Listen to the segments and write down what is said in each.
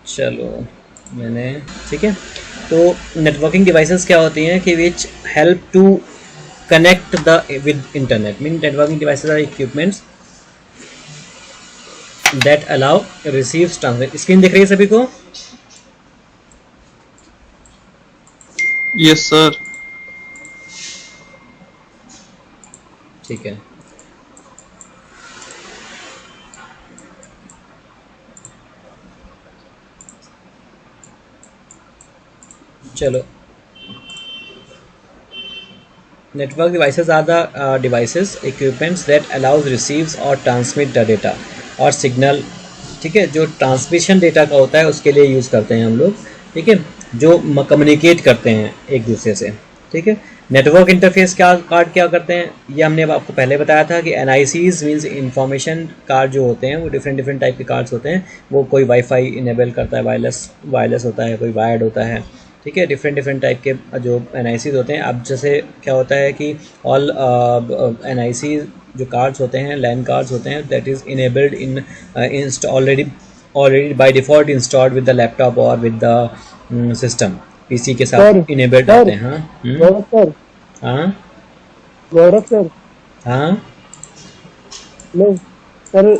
चलो मैंने, ठीक है। तो नेटवर्किंग डिवाइसेस क्या होती हैं कि which help to connect the with internet. Mean networking devices or equipments that allow receives transmit. Screen दिख रही है सभी को? Yes sir. ठीक है। चलो, network devices are the devices equipments that allows receives और transmit the data और signal, ठीक है, जो ट्रांसमिशन डेटा का होता है उसके लिए यूज़ करते हैं हम लोग, ठीक है, जो कम्युनिकेट करते हैं एक दूसरे से, ठीक है। नेटवर्क इंटरफेस क्या कार्ड क्या करते हैं, ये हमने आपको पहले बताया था कि NICs मीन्स इंफॉर्मेशन कार्ड जो होते हैं वो डिफरेंट डिफरेंट टाइप के कार्ड्स होते हैं। वो कोई वाईफाई इनेबल करता है, वायरलेस होता है, कोई वायर्ड होता है, ठीक है, डिफरेंट डिफरेंट टाइप के जो NICs होते हैं। अब जैसे क्या होता है कि ऑल NIC जो कार्ड्स होते हैं, लैन कार्ड्स होते हैं, that is enabled in already by default installed with the laptop और विद द सिस्टम, पीसी के साथ इनेबल्ड आते हैं। हाँ गौरव सर, हाँ गौरव सर, हाँ हेलो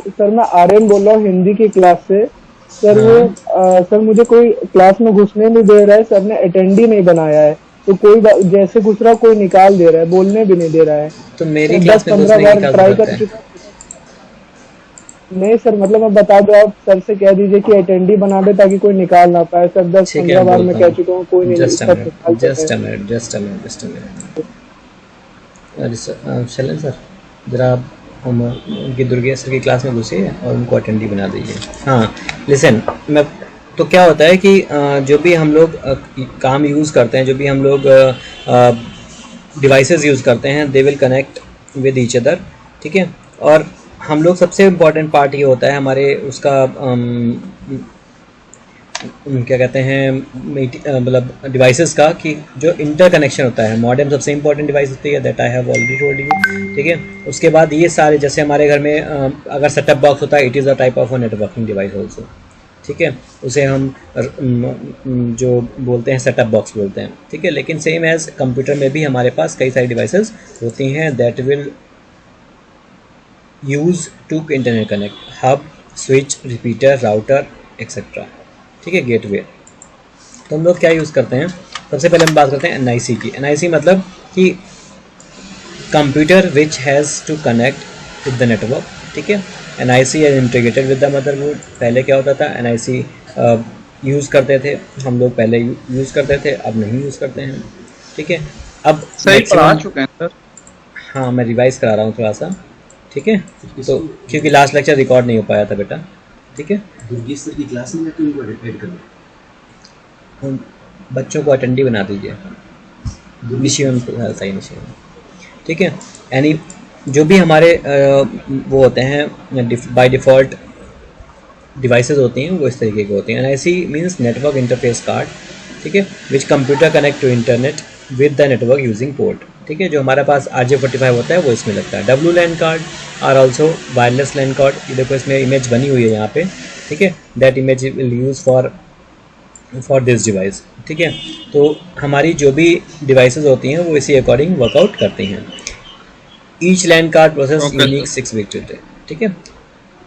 सर मैं आर्यन बोल रहा हूँ हिंदी की क्लास से। सर वो सर मुझे कोई क्लास में घुसने नहीं दे रहा है, सर ने अटेंडी नहीं बनाया है, तो कोई जैसे घुस रहा कोई निकाल दे रहा है, बोलने भी नहीं दे रहा है। तो मेरी तो क्लास में 10-15 घुसने की बार क्या ट्राई जरूरत कर है? चुका। नहीं सर, मतलब मैं बता दो, आप सर से कह दीजिए कि अटेंडी बना दे ताकि कोई निकाल ना पाए। सर ठीक है, 10-15 मैं बार बोलता मैं कह हूँ। चुका हूँ, कोई नहीं, जस्ट अ सब निकाल मिनट, देते जस्ट अ हैं। Minute, just a minute, just a minute. अरे शैलेंद्र सर, ज़रा आप हम उनकी दुर्गे सर की क्लास में घुसिए और उनको अटेंडी बना दीजिए। हाँ, लिसन, मैं तो क्या होता है कि जो भी हम लोग काम यूज़ करते हैं, जो भी हम लोग डिवाइसेस यूज़ करते हैं, they will connect with each other, ठीक है। और हम लोग सबसे इम्पॉर्टेंट पार्ट ये होता है हमारे उसका क्या कहते हैं, मतलब डिवाइसेस का, कि जो इंटर कनेक्शन होता है। मॉडेम सबसे इंपॉर्टेंट डिवाइस होती है, that I have already told you, ठीक है। उसके बाद ये सारे, जैसे हमारे घर में अगर सेटअप बॉक्स होता है, it is a type of a networking device also, ठीक है। उसे हम जो बोलते हैं सेटअप बॉक्स बोलते हैं, ठीक है। लेकिन सेम एज कंप्यूटर में भी हमारे पास कई सारी डिवाइसेस होती हैं that will use to internet connect, hub, switch, repeater, router etcetera, ठीक है, गेटवे। तो हम लोग क्या यूज़ करते हैं, सबसे पहले हम बात करते हैं NIC की। NIC मतलब कि computer which has to connect with the network, ठीक है। NIC is integrated with the motherboard. पहले क्या होता था, NIC यूज़ करते थे हम लोग, पहले यूज़ करते थे, अब नहीं यूज़ करते हैं, ठीक है। अब सही पढ़ा मैक्सिमम, चुके हैं सर। हाँ मैं रिवाइज़ करा रहा हूँ थोड़ा सा, ठीक है। तो क्योंकि लास्ट लेक्चर रिकॉर्ड नहीं हो पाया था बेटा, ठीक है। दुर्गेश सर की क्लास में जाके उनको ऐड कर लो। उन बच्चों को अटेंडी बना दीजिए, निशियन को, सही निशियन, ठीक है। यानी जो भी हमारे वो होते हैं बाय डिफ़ॉल्ट डिवाइसेस होती हैं, वो इस तरीके के होती हैं। NIC means network interface card, ठीक है, which computer connect to internet with the network using port, ठीक है। जो हमारा पास RJ45 होता है वो इसमें लगता है। WLAN card or also wireless LAN card. ये देखो इसमें इमेज बनी हुई है यहाँ पे, ठीक है। That image will use for this device, ठीक है। तो हमारी जो भी डिवाइसेस होती हैं वो इसी अकॉर्डिंग वर्कआउट करती हैं। Each LAN card process okay unique sir. 6 bit, ठीक है।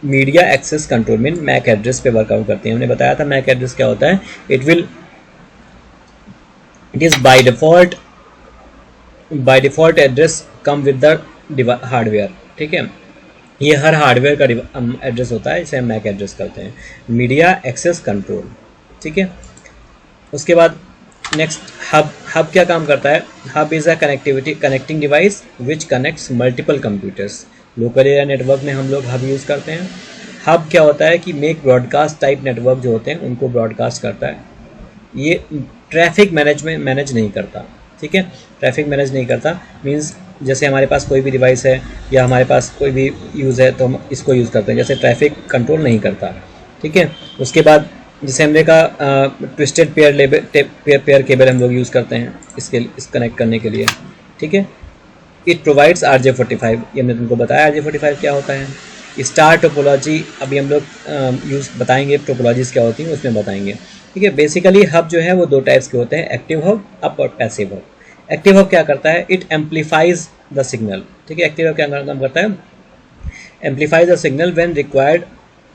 मीडिया एक्सेस कंट्रोल में मैक एड्रेस पे वर्कआउट करते हैं। हमने बताया था मैक एड्रेस क्या होता है। It is by default address come with the hardware, ठीक है। ये हर हार्डवेयर का एड्रेस होता है, इसे हम मैक एड्रेस करते हैं, मीडिया एक्सेस कंट्रोल, ठीक है। उसके बाद नेक्स्ट हब क्या काम करता है। Hub is a connecting device which connects multiple computers. Local area network में हम लोग हब यूज़ करते हैं। हब क्या होता है कि मेक ब्रॉडकास्ट टाइप नेटवर्क जो होते हैं उनको ब्रॉडकास्ट करता है। ये ट्रैफिक मैनेज नहीं करता, ठीक है। ट्रैफिक मैनेज नहीं करता मीन्स जैसे हमारे पास कोई भी डिवाइस है या हमारे पास कोई भी यूज़ है तो हम इसको यूज़ करते हैं, जैसे ट्रैफिक कंट्रोल नहीं करता, ठीक है। उसके बाद जैसे हमने कहा ट्विस्टेड पेयर केबल हम लोग यूज़ करते हैं इस कनेक्ट करने के लिए, ठीक है। इट प्रोवाइड्स RJ45, ये हमने तुमको बताया RJ45 क्या होता है। स्टार टोपोलॉजी अभी हम लोग यूज बताएंगे, टोपोलॉजीज क्या होती हैं उसमें बताएंगे। ठीक है, बेसिकली हब जो है वो दो टाइप्स के होते हैं, एक्टिव हब अप और पैसिव हब। एक्टिव हब क्या करता है, इट एम्पलीफाइज द सिग्नल। ठीक है, एक्टिव हब क्या काम करता है, amplifies the signal when required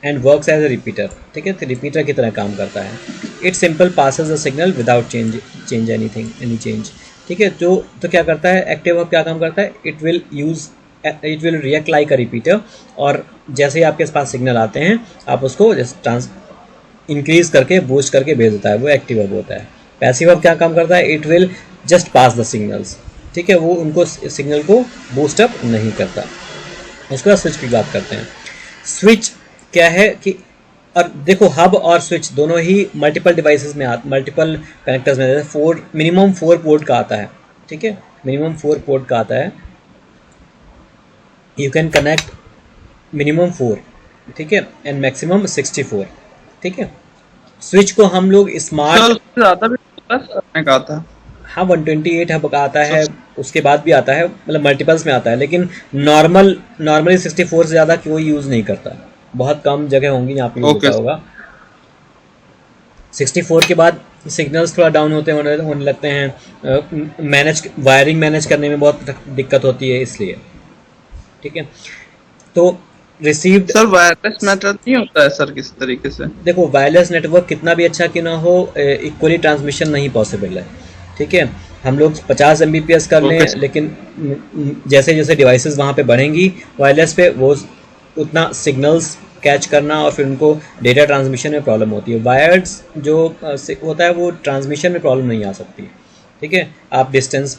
and works as a repeater. ठीक है, तो रिपीटर की तरह काम करता है। It simple passes the signal without change any change. ठीक है, तो क्या करता है एक्टिव हब, क्या काम करता है, it will react like a repeater, और जैसे ही आपके पास सिग्नल आते हैं आप उसको इंक्रीज करके बूस्ट करके भेज देता है, वो एक्टिव हब होता है। पैसिव हब क्या काम करता है, it will just pass the signals. ठीक है, वो उनको सिग्नल को बूस्ट अप नहीं करता। उसके बाद स्विच की बात करते हैं। स्विच क्या है कि, और देखो हब और स्विच दोनों ही मल्टीपल डिवाइसेस में मल्टीपल कनेक्टर्स में, जैसे मिनिमम 4 पोर्ट का आता है। ठीक है, मिनिमम 4 पोर्ट का आता है, यू कैन कनेक्ट मिनिमम 4। ठीक है, एंड मैक्सिमम 64। ठीक है, स्विच को हम लोग स्मार्ट, ज़्यादा भी करने का आता है। हाँ 128 हब का आता है, उसके बाद भी आता है, मतलब मल्टीपल्स में आता है, लेकिन नॉर्मली 64 से ज़्यादा कोई यूज़ नहीं करता। बहुत कम जगह होंगी यहाँ पे यूज़ होता होगा। 64 के बाद सिग्नल्स थोड़ा डाउन होने लगते हैं, वायरिंग मैनेज करने में बहुत दिक्कत होती है इसलिए। ठीक है, तो रिसीव्ड, सर वायरलेस मैटर नहीं होता है सर किसी तरीके से? देखो वायरलेस नेटवर्क कितना भी अच्छा कि ना हो, इक्वली ट्रांसमिशन नहीं पॉसिबल है। ठीक है, हम लोग 50 Mbps कर लें, लेकिन जैसे जैसे डिवाइसेस वहाँ पे बढ़ेंगी वायरलेस पे, वो उतना सिग्नल्स कैच करना और फिर उनको डेटा ट्रांसमिशन में प्रॉब्लम होती है। वायर्ड्स जो होता है वो ट्रांसमिशन में प्रॉब्लम नहीं आ सकती। ठीक है, आप डिस्टेंस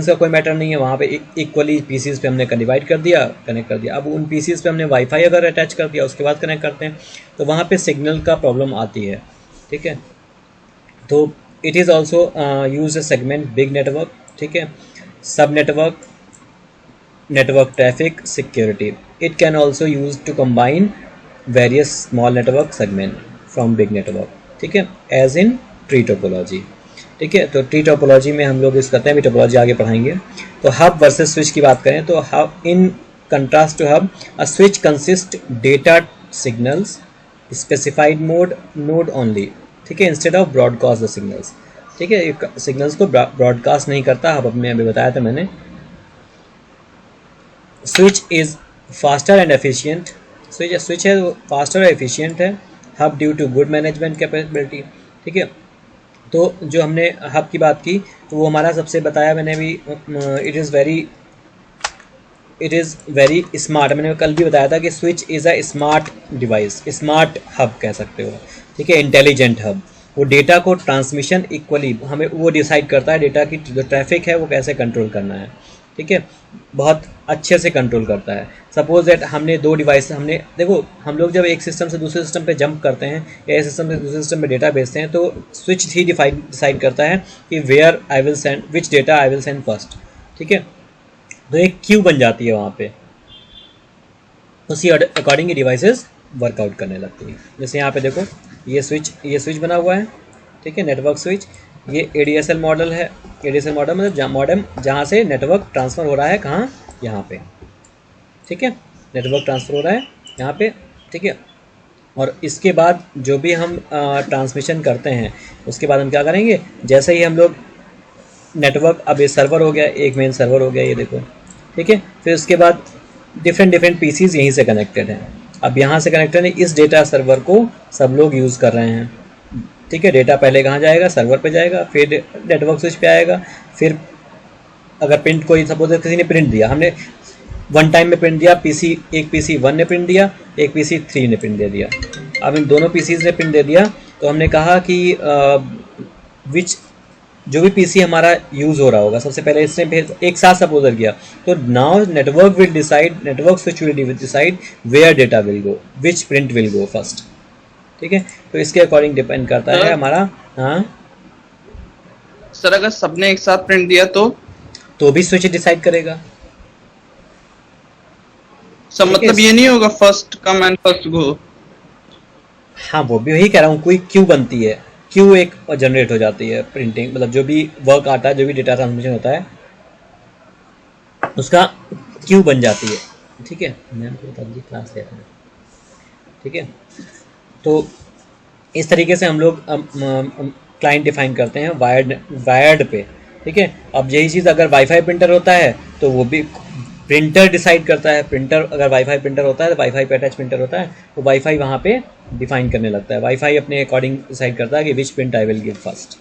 का कोई मैटर नहीं है, वहाँ पे इक्वली पीसीज पे हमने डिवाइड कर दिया, कनेक्ट कर दिया। अब उन पीसीज पे हमने वाईफाई अगर अटैच कर दिया उसके बाद कनेक्ट करते हैं तो वहाँ पे सिग्नल का प्रॉब्लम आती है। ठीक है, तो it is also use a segment big network. ठीक है, सब network traffic security. It can also used to combine various small network segment from big network. ठीक है, as in tree topology. ठीक है, तो ट्री टोपोलॉजी में हम लोग इस करते हैं, भी टोपोलॉजी आगे पढ़ाएंगे। तो हब वर्सेस स्विच की बात करें तो hub, in contrast to hub, a switch consist data signals specified node only. ठीक है, instead of broadcast the signals. ठीक है, सिग्नल्स को ब्रॉडकास्ट नहीं करता हब, में अभी बताया था मैंने। Switch is faster and efficient. Switch है वो फास्टर और एफिशिएंट है। Hub due to good management capability. ठीक है, तो जो हमने हब की बात की तो वो हमारा सबसे बताया मैंने भी, इट इज़ वेरी स्मार्ट। मैंने कल भी बताया था कि switch is a smart device, smart hub कह सकते हो। ठीक है, इंटेलिजेंट हब। वो डेटा को ट्रांसमिशन इक्वली हमें वो डिसाइड करता है, डेटा की जो ट्रैफिक है वो कैसे कंट्रोल करना है। ठीक है, बहुत अच्छे से कंट्रोल करता है। सपोज दैट हमने दो डिवाइस, देखो हम लोग जब एक सिस्टम से दूसरे सिस्टम पे जंप करते हैं या एक सिस्टम से दूसरे सिस्टम पे डेटा भेजते हैं तो स्विच ही डिसाइड करता है कि where I will send which data I will send first. ठीक है, तो एक क्यू बन जाती है वहाँ पे, उसी अकॉर्डिंग ये डिवाइसेस वर्कआउट करने लगती है। जैसे यहाँ पे देखो ये स्विच बना हुआ है। ठीक है, नेटवर्क स्विच। ये ADSL मॉडल है। ADSL मॉडल मतलब मॉडेम जहाँ से नेटवर्क ट्रांसफ़र हो रहा है, कहाँ, यहाँ पे। ठीक है, नेटवर्क ट्रांसफ़र हो रहा है यहाँ पे। ठीक है, और इसके बाद जो भी हम ट्रांसमिशन करते हैं उसके बाद हम क्या करेंगे, जैसे ही हम लोग नेटवर्क, अब ये सर्वर हो गया, एक मेन सर्वर हो गया ये देखो। ठीक है, फिर उसके बाद डिफरेंट पीसीज यहीं से कनेक्टेड हैं। अब यहाँ से कनेक्टेड है, इस डेटा सर्वर को सब लोग यूज़ कर रहे हैं। ठीक है, डेटा पहले कहाँ जाएगा, सर्वर पे जाएगा, फिर नेटवर्क स्विच पे आएगा। फिर अगर प्रिंट, कोई सपोज किसी ने प्रिंट दिया, हमने वन टाइम में प्रिंट दिया, एक पीसी 1 ने प्रिंट दिया, एक पीसी 3 ने प्रिंट दे दिया। अब इन दोनों पीसीज ने प्रिंट दे दिया तो हमने कहा कि जो भी पीसी हमारा यूज़ हो रहा होगा सबसे पहले इसने एक साथ सपोजर किया, तो now network switch will decide where data will go, which print will go first. ठीक है, तो इसके अकॉर्डिंग डिपेंड करता है हमारा। हाँ सर, अगर सबने एक साथ प्रिंट दिया तो भी स्विच डिसाइड करेगा। सब मतलब ये नहीं होगा first come and first go? हाँ, वो भी वही कह रहा हूँ, कोई क्यू बनती है, क्यू एक जनरेट हो जाती है, प्रिंटिंग मतलब जो भी वर्क आता है, जो भी डेटा ट्रांसमिशन होता है उसका क्यू बन जाती है। ठीक है, मैम को बता दीजिए क्लास ले रहे हैं। ठीक है, तो इस तरीके से हम लोग क्लाइंट डिफाइन करते हैं वायर्ड पे। ठीक है, अब यही चीज़ अगर वाईफाई प्रिंटर होता है तो वो भी प्रिंटर डिसाइड करता है। प्रिंटर अगर वाईफाई प्रिंटर होता है तो वाईफाई पे अटैच प्रिंटर होता है तो वाईफाई वहाँ पे डिफाइन करने लगता है। वाईफाई अपने अकॉर्डिंग डिसाइड करता है कि which print I will give first.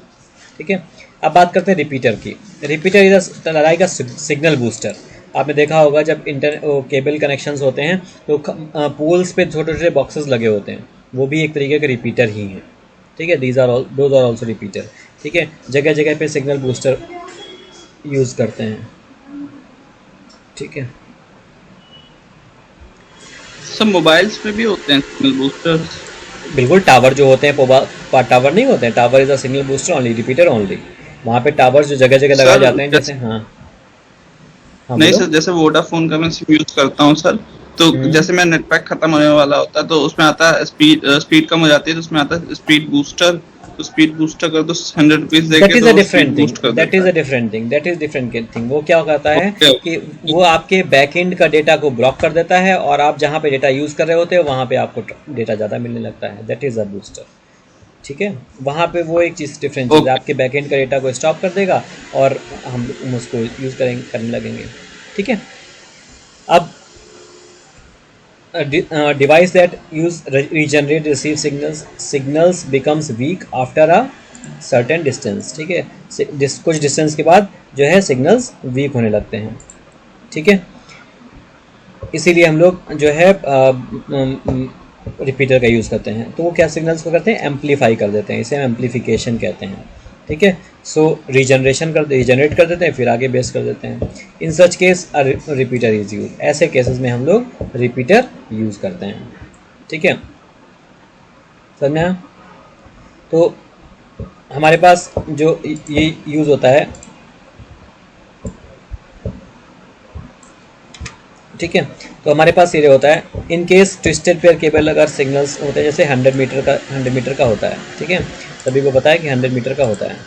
ठीक है, अब बात करते हैं रिपीटर की। Repeater is like a signal booster. आपने देखा होगा जब केबल कनेक्शंस होते हैं तो पोल्स पे छोटे छोटे बॉक्सेस लगे होते हैं, वो भी एक तरीके के रिपीटर ही हैं। ठीक है, दोज आर ऑल्सो रिपीटर। ठीक है, जगह जगह पे सिग्नल बूस्टर यूज़ करते हैं। ठीक है, सब मोबाइल्स पे भी होते हैं सिग्नल बूस्टर्स। बिल्कुल। टावर जो होते हैं टावर नहीं होते हैं, tower is a signal booster only, repeater only. वहाँ पे टावर्स जो जगह जगह लगाए सर जाते हैं, जैसे हाँ हाँ नहीं बोलो। सर, जैसे वोडाफोन का मैं सिम यूज करता हूँ सर, तो जैसे मेरा नेट पैक खत्म होने वाला होता है तो उसमें आता है स्पीड कम हो जाती है तो उसमें आता है स्पीड बूस्टर। तो स्पीड बूस्टर कर दो 100 रुपीज दैट देके इज तो अ वो स्पीड डिफरेंट थिंग, बूस्ट कर दैट देता इज है। A different thing, that is different thing. वो क्या कहता है ओके कि वो आपके बैक एंड का डेटा को ब्लॉक कर देता है और आप जहाँ पे डेटा यूज़ कर रहे होते हैं वहाँ पे आपको डेटा ज़्यादा मिलने लगता है। That is a booster. ठीक है, वहाँ पे वो एक चीज़ डिफरेंट चीज़ है, ओके आपके बैक एंड का डेटा को स्टॉप कर देगा और हम उसको यूज़ करने लगेंगे। ठीक है, अब device that use regenerate receive signals becomes weak after a certain distance। ठीक है, कुछ डिस्टेंस के बाद जो है सिग्नल्स वीक होने लगते हैं। ठीक है, इसीलिए हम लोग जो है रिपीटर का यूज़ करते हैं। तो वो क्या सिग्नल्स को करते हैं, एम्पलीफाई कर देते हैं, इसे हम एम्पलीफिकेशन कहते हैं। ठीक है, सो रीजनरेट कर देते हैं, फिर आगे बेस कर देते हैं। In such case repeater is use, ऐसे केसेस में हम लोग रिपीटर यूज़ करते हैं। ठीक है, समझा? तो हमारे पास जो ये यूज़ होता है, ठीक है, तो हमारे पास ये होता है in case twisted pair cable अगर सिग्नल्स होते हैं, जैसे 100 मीटर का होता है। ठीक है, सभी को पता है कि 100 मीटर का होता है।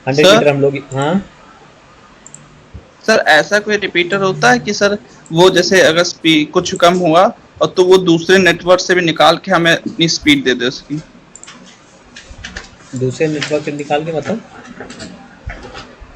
100 मीटर सर। हम लोग, हाँ सर ऐसा कोई रिपीटर होता है कि सर वो जैसे अगर स्पीड कुछ कम हुआ और तो वो दूसरे नेटवर्क से भी निकाल के हमें अपनी स्पीड दे दे उसकी। दूसरे नेटवर्क से निकाल के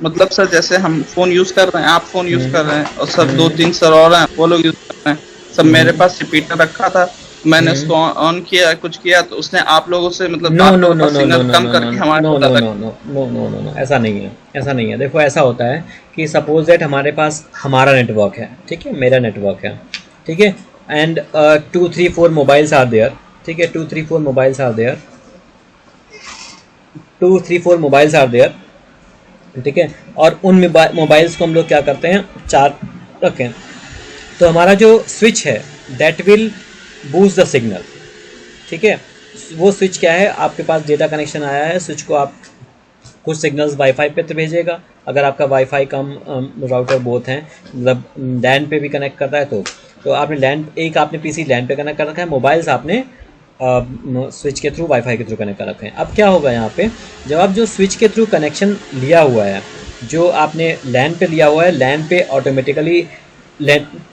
मतलब सर जैसे हम फोन यूज कर रहे हैं, आप फोन यूज कर रहे हैं और सब हम्म, 2-3 सर और हैं वो लोग यूज कर रहे हैं। सब मेरे हम्म, पास रिपीटर रखा था, मैंने हम्म। उसको ऑन किया कुछ किया तो उसने आप लोगों से मतलब नो आप नो लोगों नो का नो नो सिग्नल नो कम नो नो करके हमारे नो पास नो ज्यादा। नो नो नो नो नो नो, ऐसा नहीं है, ऐसा नहीं है। देखो ऐसा होता है कि सपोज दैट हमारे पास हमारा नेटवर्क है, ठीक है, मेरा नेटवर्क है, ठीक है, एंड 2-3-4 मोबाइल्स आर देयर। ठीक है, 2-3-4 mobiles are there, 2-3-4 mobiles are there. ठीक है, और उन मोबाइल्स को हम लोग क्या करते हैं, चार रखें, तो हमारा जो स्विच है that will boost the signal. ठीक है, वो स्विच क्या है, आपके पास डेटा कनेक्शन आया है, स्विच को आप कुछ सिग्नल्स वाईफाई पे तो भेजेगा। अगर आपका वाईफाई कम राउटर बोथ हैं, मतलब लैन पे भी कनेक्ट करता है, तो आपने लैन, एक आपने पीसी लैन पे कनेक्ट कर रखा है, मोबाइल्स आपने स्विच के थ्रू वाईफाई के थ्रू कनेक्ट कर रखे हैं। अब क्या होगा यहाँ पे, जब आप जो स्विच के थ्रू कनेक्शन लिया हुआ है, जो आपने लैन पे लिया हुआ है, लैन पे ऑटोमेटिकली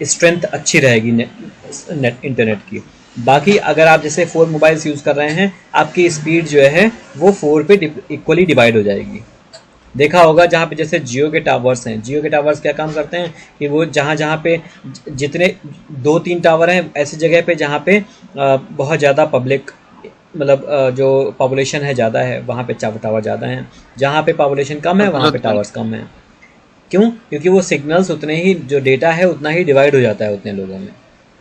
स्ट्रेंथ अच्छी रहेगी नेट इंटरनेट की। बाकी अगर आप जैसे 4 मोबाइल्स यूज़ कर रहे हैं, आपकी स्पीड जो है वो 4 पे इक्वली डिवाइड हो जाएगी। देखा होगा जहाँ पे जैसे जियो के टावर्स हैं, जियो के टावर्स क्या काम करते हैं कि वो जहाँ जहाँ पे जितने 2-3 टावर हैं ऐसी जगह पे जहाँ पे बहुत ज़्यादा पब्लिक, मतलब जो पॉपुलेशन है ज़्यादा है, वहाँ पे टावर ज़्यादा हैं। जहाँ पे पॉपुलेशन कम है वहाँ पे टावर्स कम हैं। क्यों? क्योंकि वो सिग्नल्स उतने ही, जो डेटा है उतना ही डिवाइड हो जाता है उतने लोगों में।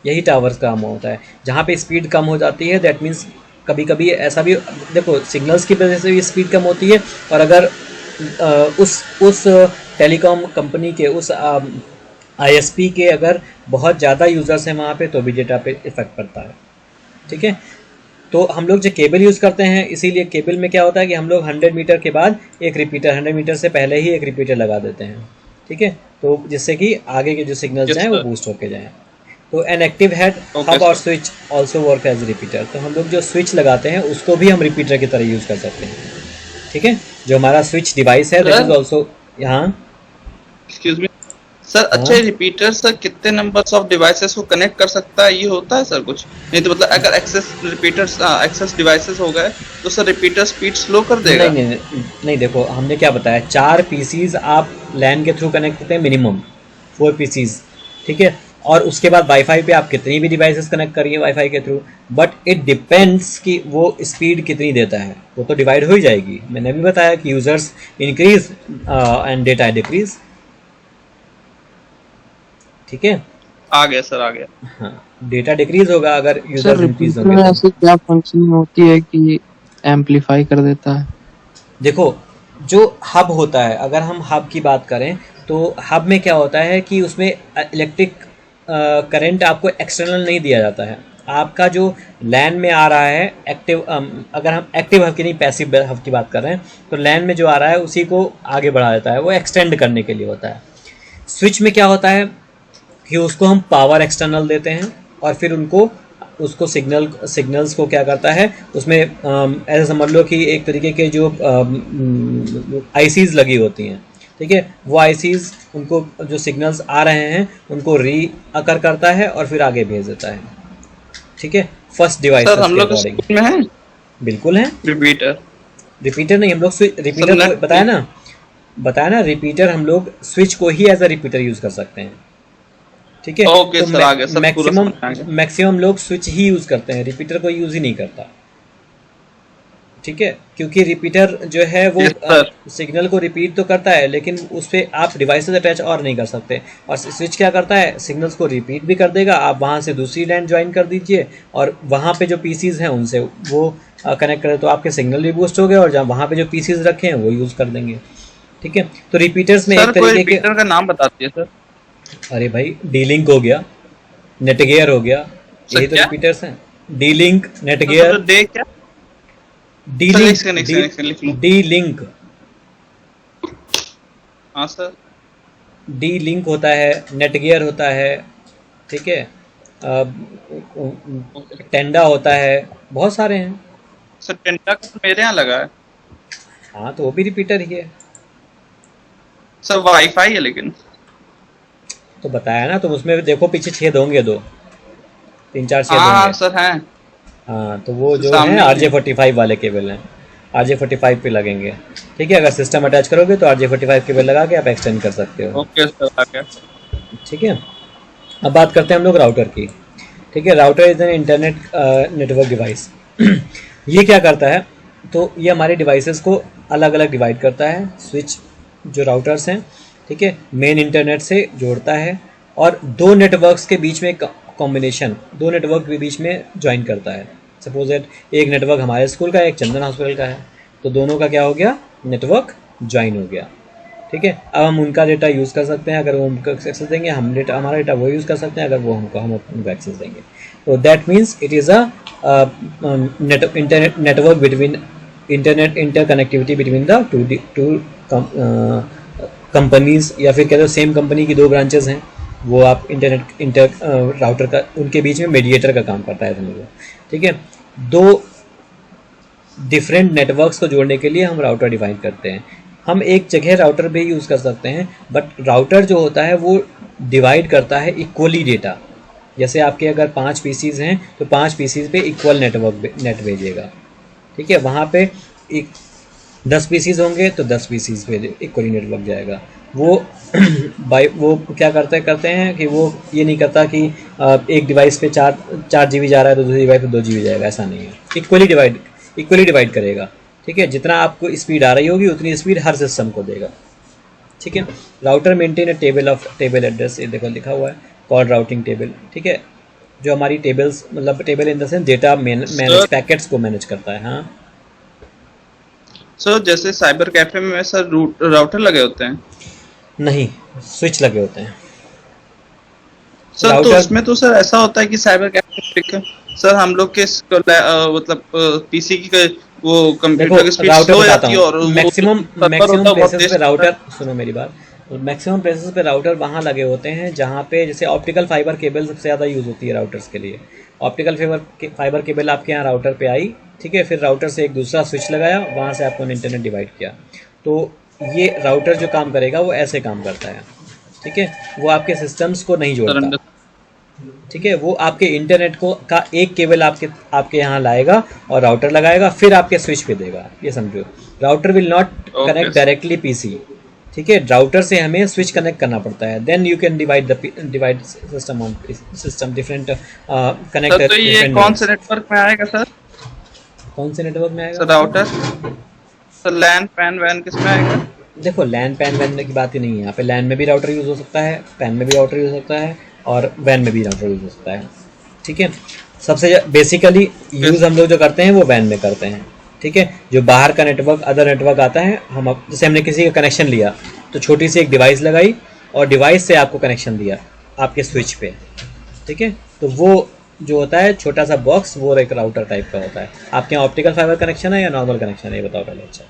यही टावर्स का काम होता है। जहाँ पे स्पीड कम हो जाती है, दैट मीन्स कभी कभी ऐसा भी, देखो सिग्नल्स की वजह से भी स्पीड कम होती है, और अगर उस टेलीकॉम कंपनी के उस आईएसपी के अगर बहुत ज़्यादा यूज़र्स हैं वहाँ पे, तो भी डेटा पे इफेक्ट पड़ता है। ठीक है, तो हम लोग जो केबल यूज़ करते हैं, इसीलिए केबल में क्या होता है कि हम लोग 100 मीटर के बाद एक रिपीटर, 100 मीटर से पहले ही एक रिपीटर लगा देते हैं। ठीक है, तो जिससे कि आगे के जो सिग्नल्स जाएँ वो बूस्ट होके जाएँ। तो एन एक्टिव हेड हब और switch also work as repeater. तो हम लोग जो स्विच लगाते हैं उसको भी हम रिपीटर की तरह यूज़ कर सकते हैं। ठीक है, जो हमारा स्विच डिवाइस है दैट इज ऑल्सो, यहाँ एक्सक्यूज मी सर अच्छा रिपीटर सर कितने नंबर्स ऑफ डिवाइसेस को कनेक्ट कर सकता है, ये होता है सर कुछ? नहीं तो मतलब अगर एक्सेस डिवाइसेस हो गए तो सर रिपीटर स्पीड स्लो कर नहीं देगा? नहीं नहीं नहीं, देखो हमने क्या बताया, 4 पीसीज आप लैन के थ्रू कनेक्ट करते हैं मिनिमम, 4 पीसीज, ठीक है। और उसके बाद वाईफाई पे आप कितनी भी डिवाइसेस कनेक्ट करिए वाईफाई के थ्रू, बट इट डिपेंड्स कि वो स्पीड कितनी देता है, वो तो डिवाइड हो ही जाएगी। मैंने भी बताया कि users increase and data decrease, ठीक है। आ गया सर, आ गया। हाँ, डेटा डिक्रीज होगा अगर सर यूजर्स इंक्रीज रिपीटर में होंगे तो। ऐसी क्या फंक्शन होती है कि एम्पलीफाई कर देता है? देखो, जो हब होता है, अगर हम हब की बात करें तो हब में क्या होता है कि उसमें इलेक्ट्रिक करंट आपको एक्सटर्नल नहीं दिया जाता है। आपका जो लैन में आ रहा है एक्टिव, अगर हम एक्टिव हब की नहीं पैसिव हब की बात कर रहे हैं, तो लैन में जो आ रहा है उसी को आगे बढ़ा देता है, वो एक्सटेंड करने के लिए होता है। स्विच में क्या होता है कि उसको हम पावर एक्सटर्नल देते हैं और फिर उसको सिग्नल्स को क्या करता है, उसमें ऐसा समझ लो कि एक तरीके के जो आईसीज लगी होती हैं, ठीक है, वो आईसीज उनको जो सिग्नल्स आ रहे हैं उनको रीअकर करता है और फिर आगे भेज देता है, ठीक है, फर्स्ट डिवाइस सर हम के लोग अकॉर्डिंग। स्कूल में है बिल्कुल है। रिपीटर? रिपीटर नहीं, हम लोग रिपीटर net- को बताया ना, रिपीटर हम लोग स्विच को ही एज अ रिपीटर यूज कर सकते हैं, ठीक है। ओके तो सर, आ गया सर, पूरा मैक्सिमम समझ आ गया। मैक्सिमम लोग स्विच ही यूज करते हैं, रिपीटर को यूज ही नहीं करता, ठीक है, क्योंकि रिपीटर जो है वो Yes, sir. सिग्नल को रिपीट तो करता है लेकिन उस पर आप डिवाइसेस अटैच और नहीं कर सकते। और स्विच क्या करता है, सिग्नल्स को रिपीट भी कर देगा, आप वहाँ से दूसरी लाइन ज्वाइन कर दीजिए और वहाँ पे जो पीसीज हैं उनसे वो कनेक्ट करें तो आपके सिग्नल भी बूस्ट हो गए और जहाँ वहाँ पे जो पीसीज रखे हैं वो यूज़ कर देंगे, ठीक है। तो रिपीटर्स में सर एक कोई तरीके के, रिपीटर का नाम बता दीजिए सर। अरे भाई डी-लिंक हो गया, नेटगियर हो गया, यही तो क्या? रिपीटर्स हैं। डी-लिंक, तो नेटगियर, डे क्या? डी-लिंक, सर नेक्स्ट लिख लूं। डी-लिंक, हाँ सर। डी लिंक होता है, नेटगियर होता है, ठीक है, टेंडा होता है, बहुत सारे हैं। सर टेंटा का तो मेरे यहाँ लगा है। हाँ तो वो भी रिपीटर ही है। सर वाईफाई है लेकिन। तो बताया ना, तुम उसमें देखो पीछे छेद होंगे, 3-4 छेद हाँ होंगे। सर हैं। हाँ तो वो जो सामने है ही RJ45 वाले केबल हैं, RJ45 पे लगेंगे, ठीक है। अगर सिस्टम अटैच करोगे तो RJ45 केबल लगा के आप एक्सटेंड कर सकते हो, ओके सर, आ गया। ठीक है। अब बात करते हैं हम लोग राउटर की, ठीक है। Router is an internet network device. ये क्या करता है, तो ये हमारे डिवाइसेस को अलग अलग डिवाइड करता है। स्विच जो राउटर्स हैं, ठीक है, मेन इंटरनेट से जोड़ता है और दो नेटवर्क्स के बीच में कॉम्बिनेशन, दो नेटवर्क के बीच में ज्वाइन करता है। सपोज दैट एक नेटवर्क हमारे स्कूल का है, एक चंदन हॉस्पिटल का है, तो दोनों का क्या हो गया, नेटवर्क ज्वाइन हो गया, ठीक है। अब हम उनका डेटा यूज़ कर सकते हैं, अगर वो हमको एक्सेस देंगे, हमारा डेटा वो यूज़ कर सकते हैं, अगर वो हम उनको एक्सेस देंगे। तो that means it is a network between interconnectivity between the two companies, या फिर कहते हो सेम कंपनी की दो ब्रांचेस हैं, वो आप राउटर का उनके बीच में मीडिएटर का काम करता है, समझो, ठीक है। दो डिफरेंट नेटवर्क्स को जोड़ने के लिए हम राउटर डिफाइन करते हैं। हम एक जगह राउटर भी यूज़ कर सकते हैं, बट राउटर जो होता है वो डिवाइड करता है इक्वली डेटा। जैसे आपके अगर 5 पीसीज हैं तो 5 पीसीज पे इक्वल नेट भेजेगा, ठीक है। वहाँ पे 10 पीसीज होंगे तो 10 पीसीज पे इक्वली नेटवर्क जाएगा। वो वो क्या करते हैं कि वो ये नहीं करता कि एक डिवाइस पे 4 GB जा रहा है तो दूसरी डिवाइस पे 2 GB जाएगा, ऐसा नहीं है। इक्वली डिवाइड करेगा, ठीक है। जितना आपको स्पीड आ रही होगी उतनी स्पीड हर सिस्टम को देगा, ठीक है। Router maintain a table address, ये देखो लिखा हुआ है कॉल राउटिंग टेबल, ठीक है, जो हमारी टेबल्स, मतलब table in the sense data manage packets को मैनेज करता है। हाँ सर जैसे साइबर कैफे में सर राउटर लगे होते हैं? नहीं, स्विच लगे होते हैं सर। तो उसमें तो सर ऐसा होता है कि साइबर कैफे सर हम लोग के मतलब पीसी की वो कंप्यूटर की स्पीड स्लो हो जाती है और मैक्सिमम प्लेसेस पे राउटर, सुनो मेरी बात, मैक्सिमम प्लेसेस पे राउटर वहाँ लगे होते हैं जहाँ पे जैसे ऑप्टिकल फाइबर केबल सबसे ज़्यादा यूज़ होती है राउटर्स के लिए। ऑप्टिकल फाइबर केबल आपके यहाँ राउटर पे आई, ठीक है, फिर राउटर से एक दूसरा स्विच लगाया, वहाँ से आपको इंटरनेट डिवाइड किया। तो ये राउटर जो काम करेगा वो ऐसे काम करता है, ठीक है, वो आपके सिस्टम्स को नहीं सर जोड़ता। अंडर ठीक है, वो आपके इंटरनेट को का एक केबल आपके यहाँ लाएगा और राउटर लगाएगा, फिर आपके स्विच पे देगा। ये समझो, router will not okay connect directly PC. ठीक है, राउटर से हमें स्विच कनेक्ट करना पड़ता है, then you can divide system on system different connect sir. तो ये डिफरेंट कौन नोड्स। से नेटवर्क में आएगा सर? कौन से नेटवर्क में सर आएगा? राउटर, सर लैन पैन वैन किस में आएगा? देखो, लैन पैन वैन की बात ही नहीं है यहाँ पे। लैन में भी राउटर यूज़ हो सकता है, पैन में भी राउटर यूज़ हो सकता है, और वैन में भी राउटर यूज़ हो सकता है। ठीक है, सबसे बेसिकली यूज़ हम लोग जो करते हैं वो वैन में करते हैं। ठीक है, जो बाहर का नेटवर्क, अदर नेटवर्क आता है, जैसे हमने किसी का कनेक्शन लिया तो छोटी सी एक डिवाइस लगाई और डिवाइस से आपको कनेक्शन दिया आपके स्विच पे। ठीक है, तो वो जो होता है छोटा सा बॉक्स, वो एक राउटर टाइप का होता है। आपके यहाँ ऑप्टिकल फाइबर कनेक्शन है या नॉर्मल कनेक्शन है, ये बताओ पहले। अच्छा,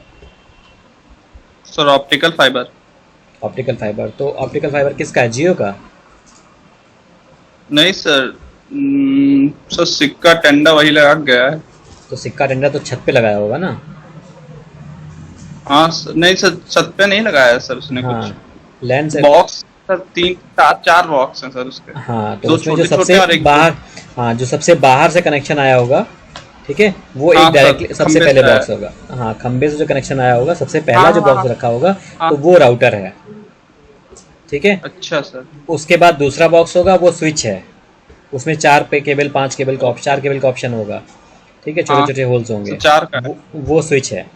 sir optical fibre. Optical fibre, तो ऑप्टिकल फाइबर किसका है? जियो का? नहीं सर, सर सिक्का टेंडा वही लगा के गया है। तो सिक्का डंडा तो छत पे लगाया होगा ना? हाँ सर, नहीं सर छत पे नहीं लगाया है सर उसने कुछ। हाँ, लैंड से। बॉक्स सर 3 4 बॉक्स हैं सर उसके। हाँ, तो दो उसमें जो छोटे छोटे सबसे और एक बाहर, हाँ, जो सबसे बाहर से कनेक्शन आया होगा, ठीक है, वो हाँ एक डायरेक्टली सर, सबसे खंबे पहले से आया। बॉक्स होगा। हाँ, खंबे से जो कनेक्शन आया होगा, सबसे पहला हाँ, जो हाँ, बॉक्स रखा होगा, हाँ। तो वो राउटर है। ठीक है, अच्छा सर। उसके बाद दूसरा बॉक्स होगा, वो स्विच है। उसमें 4 पे केबल, 5 केबल का 4 केबल का ऑप्शन होगा। ठीक है, छोटे हाँ, छोटे होल्स होंगे, सर 4 का है। वो स्विच है।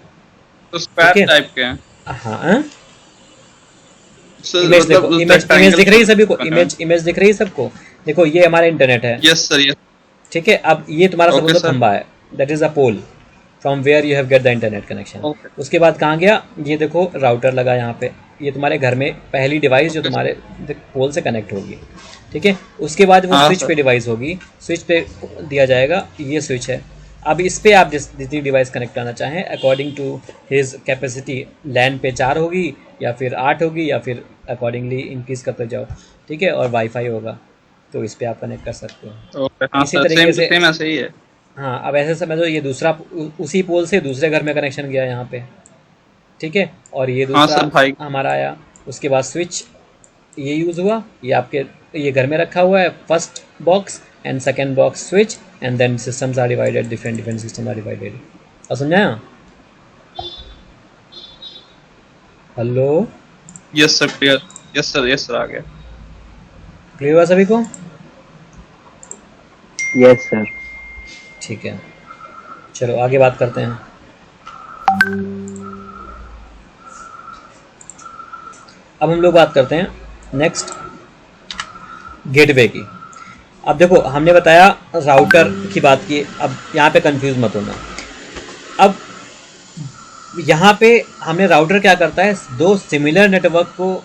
तो स्क्वायर ठीक है। टाइप के हैं हाँ, सर, इमेज देखो, मतलब इमेज rectangle दिख रही है सभी को? बना है। इमेज दिख रही है सबको? देखो, ये हमारा इंटरनेट है। Yes sir, yes. ठीक है, अब ये तुम्हारा Okay, सपोज sir. खंबा है, that is a pole from where you have get the internet connection. Okay. उसके बाद कहाँ गया? ये देखो, राउटर लगा यहाँ पे। ये तुम्हारे घर में पहली डिवाइस जो Okay, तुम्हारे पोल से कनेक्ट होगी। ठीक है, उसके बाद वो हाँ, स्विच sir. पे डिवाइस होगी, स्विच पे दिया जाएगा, ये स्विच है। अब इस पे आप जितनी डिवाइस कनेक्ट करना चाहें, अकॉर्डिंग टू हिज कैपेसिटी, लैन पे 4 होगी या फिर 8 होगी, या फिर अकॉर्डिंगली इंक्रीज करते जाओ। ठीक है, और वाईफाई होगा, तो इस पे आप कनेक्ट कर सकते हो। ओके, हाँ इसी सर, तरीके से सेम ऐसे ही है। हाँ, अब ऐसे समझो, ये दूसरा उसी पोल से दूसरे घर में कनेक्शन गया यहाँ पे। ठीक है, और ये हाँ दूसरा सर भाई। हमारा आया। उसके बाद स्विच ये यूज़ हुआ, ये आपके ये घर में रखा हुआ है, first box and second box switch, and then systems are divided, different system are divided. और समझाया? Hello, yes sir, clear. Yes sir, आ गया। क्लियर हुआ सभी को? Yes sir. ठीक है, चलो आगे बात करते हैं। अब हम लोग बात करते हैं नेक्स्ट गेटवे की। अब देखो, हमने बताया राउटर की बात की, अब यहाँ पे कंफ्यूज मत होना। अब यहाँ पे हमने राउटर क्या करता है, 2 सिमिलर नेटवर्क को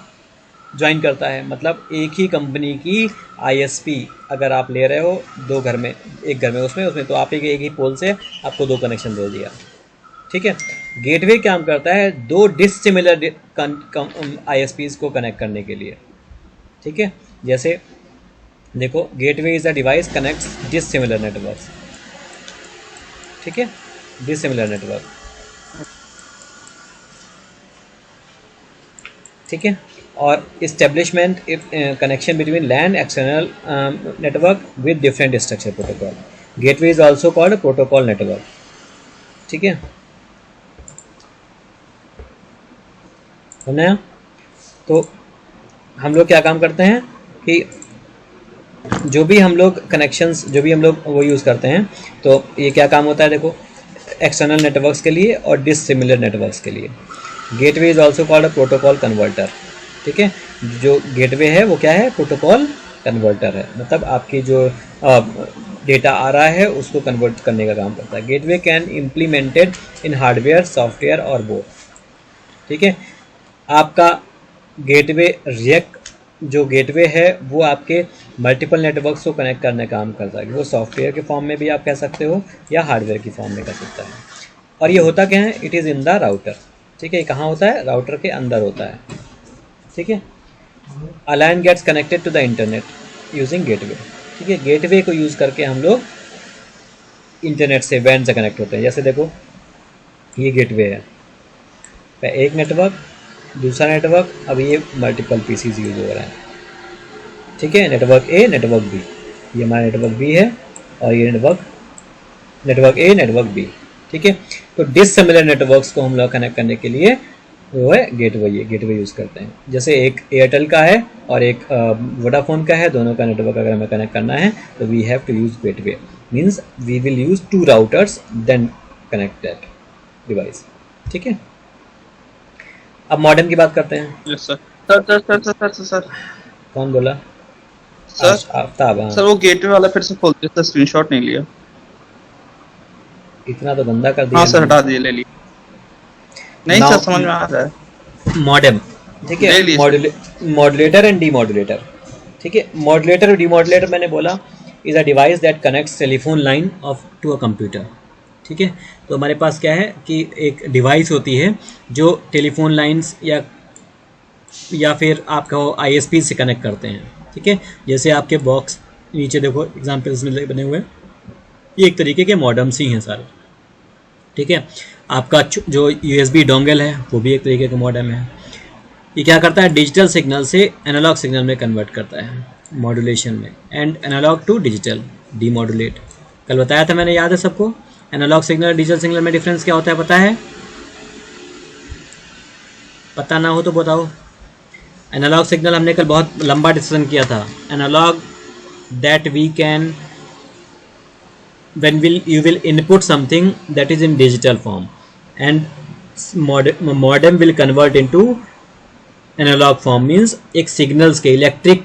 ज्वाइन करता है। मतलब एक ही कंपनी की ISP अगर आप ले रहे हो 2 घर में, एक घर में उसमें तो आप एक ही पोल से आपको 2 कनेक्शन दे दिया। ठीक है, गेटवे काम करता है 2 डिसिमिलर ISPs को कनेक्ट करने के लिए। ठीक है, जैसे देखो, gateway is a device connects dissimilar networks. ठीक है, डिसिमिलर नेटवर्क। ठीक है, और establishment connection between LAN external network with different structure protocol. Gateway is also called protocol network. ठीक है, सुना? तो हम लोग क्या काम करते हैं कि जो भी हम लोग कनेक्शंस, जो भी हम लोग वो यूज़ करते हैं, तो ये क्या काम होता है, देखो, एक्सटर्नल नेटवर्क्स के लिए और डिसिमिलर नेटवर्क्स के लिए। Gateway is also called a protocol converter. ठीक है, जो गेटवे है वो क्या है, प्रोटोकॉल कन्वर्टर है। मतलब आपकी जो डेटा आ रहा है उसको कन्वर्ट करने का काम करता है। Gateway can implemented in hardware, software और बोथ। ठीक है, आपका गेटवे रिएक्ट, जो गेटवे है वो आपके मल्टीपल नेटवर्क्स को कनेक्ट करने का काम करता है। वो सॉफ्टवेयर के फॉर्म में भी आप कह सकते हो या हार्डवेयर की फॉर्म में कर सकता है। और ये होता क्या है, it is in the router. ठीक है, कहाँ होता है, राउटर के अंदर होता है। ठीक है, a LAN gets connected to the internet using gateway. ठीक है, गेटवे को यूज़ करके हम लोग इंटरनेट से, वैन से कनेक्ट होते हैं। जैसे देखो, ये गेटवे है, एक नेटवर्क, दूसरा नेटवर्क, अब ये मल्टीपल PCs यूज़ हो रहा है। ठीक है, नेटवर्क ए, नेटवर्क बी, ये हमारा नेटवर्क बी है और ये नेटवर्क ए, नेटवर्क बी। ठीक है, तो डिसिमिलर नेटवर्क्स को हम लोग कनेक्ट करने के लिए वो है गेटवे यूज़ करते हैं। जैसे एक एयरटेल का है और एक वोडाफोन का है, दोनों का नेटवर्क अगर हमें कनेक्ट करना है तो we have to use gateway, means we will use 2 routers then connect that device. ठीक है, अब मॉडेम की बात करते हैं। Yes sir. सर कौन बोला? सर आफ्ताब। हाँ, सर वो गेटवे वाला फिर से खोल दिया सर, स्क्रीनशॉट नहीं लिया। इतना तो गंदा कर दिया। हाँ सर हटा दिए, ले लिया। नहीं Now- सर समझ में आ रहा है। मॉडेम, ठीक है, ले लिए। Modulator and demodulator. ठीक है, मॉड्यूलेटर और डीमॉड्यूलेटर मैंने बोला is a device that connects telephone line of to a computer. ठीक है, तो हमारे पास क्या है कि एक डिवाइस होती है जो टेलीफोन लाइंस या फिर आपका ISP से कनेक्ट करते हैं। ठीक है, जैसे आपके बॉक्स नीचे देखो एग्जाम्पल्स में बने हुए हैं, ये एक तरीके के मॉडेम्स ही हैं सारे। ठीक है, आपका जो USB डोंगल है वो भी एक तरीके का मॉडेम है। ये क्या करता है, डिजिटल सिग्नल से एनालॉग सिग्नल में कन्वर्ट करता है मॉड्यूलेशन में, and analogue to digital demodulate. कल बताया था मैंने, याद है सबको? एनालॉग सिग्नल डिजिटल सिग्नल में डिफरेंस क्या होता है पता है? पता ना हो तो बताओ। एनालॉग सिग्नल हमने कल बहुत लंबा डिस्कशन किया था। Analog that we can when you will input something that is in digital form, and modem will convert into analog form, means एक signals के इलेक्ट्रिक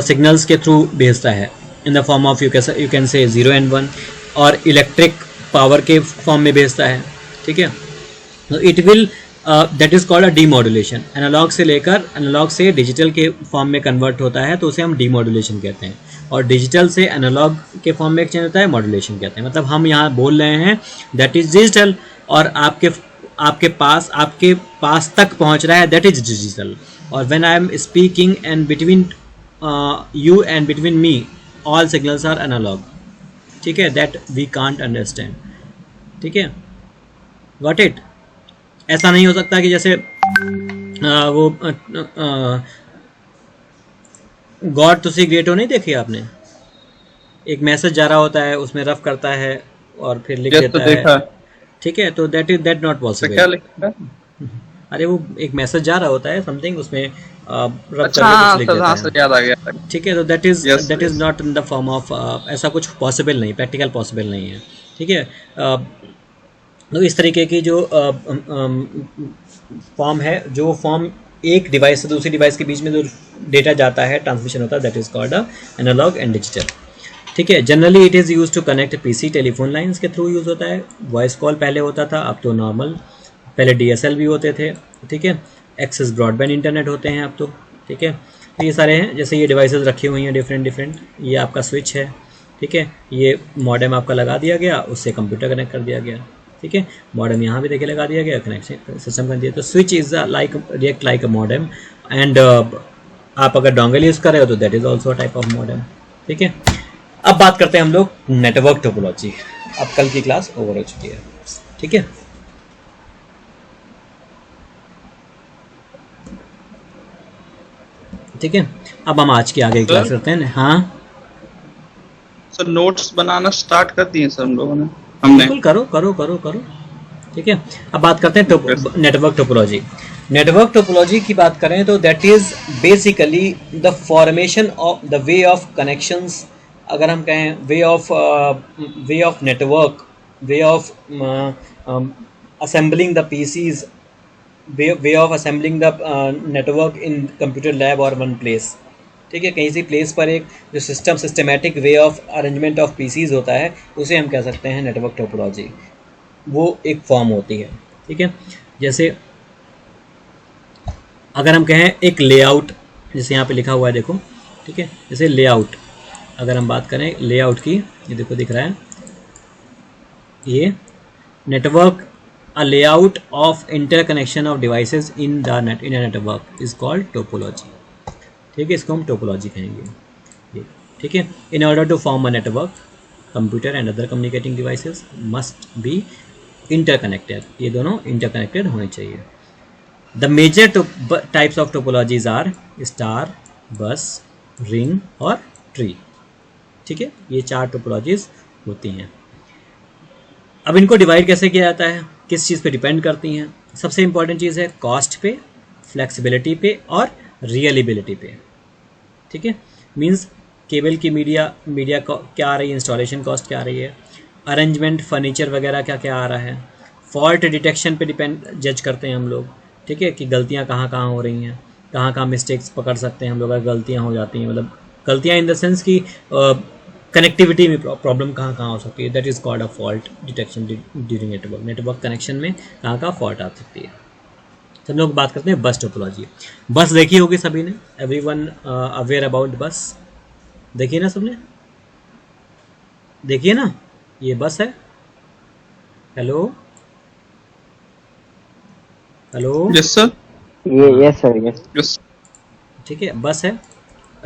signals के थ्रू भेजता है in the form of you can say 0 and 1, और electric power के form में भेजता है। ठीक है, तो it will that is called a demodulation. Analog से डिजिटल के फॉर्म में कन्वर्ट होता है तो उसे हम डीमॉड्यूलेशन कहते हैं, और डिजिटल से एनालॉग के फॉर्म में चेंज होता है मॉड्यूलेशन कहते हैं। मतलब हम यहाँ बोल रहे हैं दैट इज डिजिटल, और आपके पास तक पहुँच रहा है दैट इज डिजिटल। और when I am speaking and between you and between me all signals are analog. ठीक है, दैट वी कांट अंडरस्टैंड। ठीक है, गॉट इट? ऐसा नहीं हो सकता कि जैसे वो गॉड तुसी ग्रेटो नहीं देखी आपने? एक मैसेज जा रहा होता है, उसमें रफ करता है और फिर लिख देता है। ठीक है, तो दैट नॉट पॉसिबल। क्या लिखा है? अरे वो एक मैसेज जा रहा होता है समथिंग, उसमें रफ अच्छा करके कुछ लिख देता हाँ है। सर याद आ गया। ठीक है, तो that is not in the form of, ऐसा कुछ पॉसिबल नहीं, प्रैक्टिकल पॉसिबल नहीं है। ठीक है, तो इस तरीके की जो फॉर्म है, जो फॉर्म एक डिवाइस से दूसरी डिवाइस के बीच में जो डेटा जाता है, ट्रांसमिशन होता है, that is called analog and digital. ठीक है, generally it is use to connect PC telephone lines के थ्रू यूज़ होता है। वॉइस कॉल पहले होता था, अब तो नॉर्मल, पहले DSL भी होते थे। ठीक है, एक्सेस ब्रॉडबैंड इंटरनेट होते हैं अब तो। ठीक है, तो ये सारे हैं, जैसे ये डिवाइसेस रखी हुई हैं डिफरेंट। ये आपका स्विच है। ठीक है, ये मॉडेम आपका लगा दिया गया, उससे कंप्यूटर कनेक्ट कर दिया गया। ठीक है, मॉडेम यहाँ भी देखिए लगा दिया गया, कनेक्शन सिस्टम कर दिया। तो switch is react like a modem, and आप अगर डोंगल यूज़ कर रहे हो तो that is also type of modem. ठीक है, अब बात करते हैं हम लोग नेटवर्क टोपोलॉजी। अब कल की क्लास ओवर हो चुकी है। ठीक है, ठीक है, अब हम आज की आगे की क्लास करते हैं। हाँ सर, नोट्स बनाना स्टार्ट कर दिए सर हम लोगों ने, हमने। बिल्कुल, करो। ठीक है, अब बात करते हैं नेटवर्क टोपोलॉजी। नेटवर्क टोपोलॉजी की बात करें तो that is basically the formation of the way of connections. अगर हम कहें way of network, way of assembling the PCs, way of assembling the network in computer lab और वन प्लेस। ठीक है, कहीं सी प्लेस पर एक जो systematic way of arrangement of PCs होता है, उसे हम कह सकते हैं नेटवर्क टोपोलॉजी। वो एक फॉर्म होती है। ठीक है, जैसे अगर हम कहें एक लेआउट, जैसे यहाँ पे लिखा हुआ है देखो। ठीक है, जैसे लेआउट, अगर हम बात करें लेआउट की, ये देखो दिख रहा है, ये network, a layout of interconnection of devices in the network is called topology. ठीक है, इसको हम टोपोलॉजी कहेंगे। ठीक है, in order to form a network, computer and other communicating devices must be interconnected. ये दोनों इंटरकनेक्टेड होने चाहिए। The major types of topologies are star, bus, ring और ट्री। ठीक है, ये 4 टोपोलॉजीज होती हैं। अब इनको डिवाइड कैसे किया जाता है, किस चीज़ पे डिपेंड करती हैं? सबसे इंपॉर्टेंट चीज़ है कॉस्ट पे, फ्लेक्सिबिलिटी पे और रियलेबिलिटी पे। ठीक है, मींस केबल की मीडिया क्या आ रही है, इंस्टॉलेशन कॉस्ट क्या आ रही है, अरेंजमेंट, फर्नीचर वगैरह क्या क्या आ रहा है, फॉल्ट डिटेक्शन पे डिपेंड जज करते हैं हम लोग। ठीक है, कि गलतियाँ कहाँ कहाँ हो रही हैं, कहाँ कहाँ मिस्टेक्स पकड़ सकते हैं हम लोग अगर गलतियाँ हो जाती हैं, मतलब गलतियाँ इन द सेंस कि कनेक्टिविटी में प्रॉब्लम कहाँ कहाँ हो सकती है, that is called a fault detection during network connection में कहाँ कहाँ फॉल्ट आ सकती है। सब लोग बात करते हैं बस टोपोलॉजी। बस देखी होगी सभी ने, एवरीवन अवेयर अबाउट बस, देखिए ना सबने, देखिए ना, ये बस है। Hello hello, yes sir, yes sir, yes. Yes. ठीक है, बस है,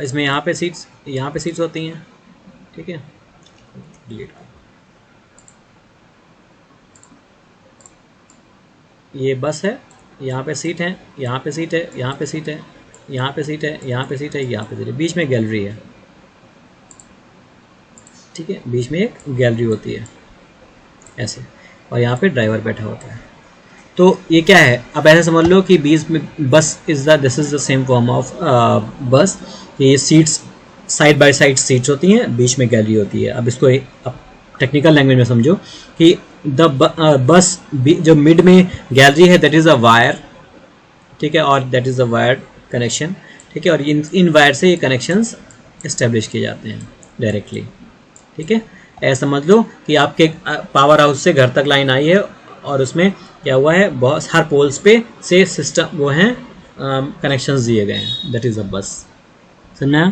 इसमें यहाँ पे सीट्स होती हैं। ठीक है, डिलीट कर, ये बस है, यहाँ पे सीट है, यहाँ पे सीट है, यहाँ पे सीट है, यहाँ पे सीट है, यहाँ पे सीट है, यहाँ पे सीट है, बीच में गैलरी है। ठीक है, बीच में एक गैलरी होती है ऐसे, और यहाँ पे ड्राइवर बैठा होता है। तो ये क्या है, अब ऐसे समझ लो कि बीच में बस this is the same form of बस। ये seats side by side seats होती हैं, बीच में गैलरी होती है। अब इसको अब टेक्निकल लैंग्वेज में समझो कि बस जो मिड में गैलरी है दैट इज़ अ वायर। ठीक है, और that is a wired connection. ठीक है, और इन वायर से ये कनेक्शंस इस्टेब्लिश किए जाते हैं डायरेक्टली। ठीक है, ऐसा समझ लो कि आपके पावर हाउस से घर तक लाइन आई है और उसमें क्या हुआ है, बहुत हर पोल्स पे से सिस्टम वो हैं कनेक्शंस दिए गए हैं, दैट इज़ अ बस। सुनना,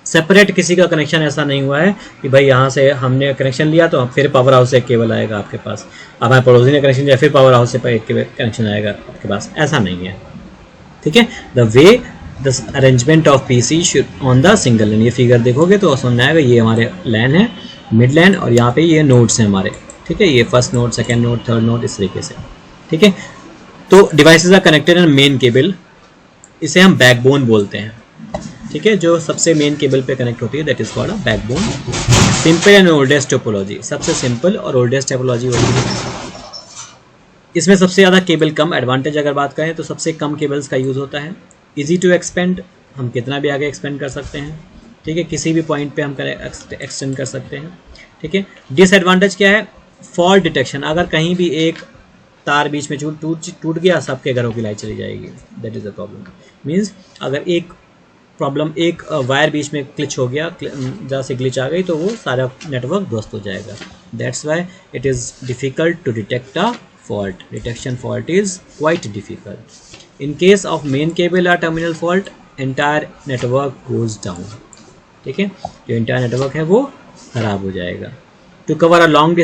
सेपरेट किसी का कनेक्शन ऐसा नहीं हुआ है कि भाई यहाँ से हमने कनेक्शन लिया तो फिर पावर हाउस से एक केबल आएगा आपके पास, हमारे पड़ोसी ने कनेक्शन लिया फिर पावर हाउस से एक कनेक्शन आएगा आपके पास, ऐसा नहीं है। ठीक है, the way the arrangement of PC should on the single line. ये फिगर देखोगे तो समझ आएगा, ये हमारे लैन है, मिड लैन, और यहाँ पे ये नोड्स हैं हमारे। ठीक है, ये first node, second node, third node, इस तरीके से। ठीक है, तो devices are connected in main cable, इसे हम बैकबोन बोलते हैं। ठीक है, जो सबसे मेन केबल पे कनेक्ट होती है that is called a backbone. Simple and oldest topology, सबसे सिंपल और ओल्डेस्ट टोपोलॉजी होती है। इसमें सबसे ज़्यादा केबल कम, एडवांटेज अगर बात करें तो सबसे कम केबल्स का यूज़ होता है। इजी टू एक्सपेंड, हम कितना भी आगे एक्सपेंड कर सकते हैं। ठीक है, किसी भी पॉइंट पे हम एक्सटेंड कर सकते हैं। ठीक है, डिसएडवांटेज क्या है, फॉल्ट डिटेक्शन, अगर कहीं भी एक तार बीच में टूट गया, सबके घरों की लाइट चली जाएगी, that is the problem. Means अगर एक वायर बीच में ग्लिच हो गया, जहाँ से ग्लिच आ गई तो वो सारा नेटवर्क ध्वस्त हो जाएगा। That's why it is difficult to detect a fault, detection fault is quite difficult. In case of main cable और terminal fault, entire network goes down. ठीक है, जो एंटायर नेटवर्क है वो ख़राब हो जाएगा। To cover a long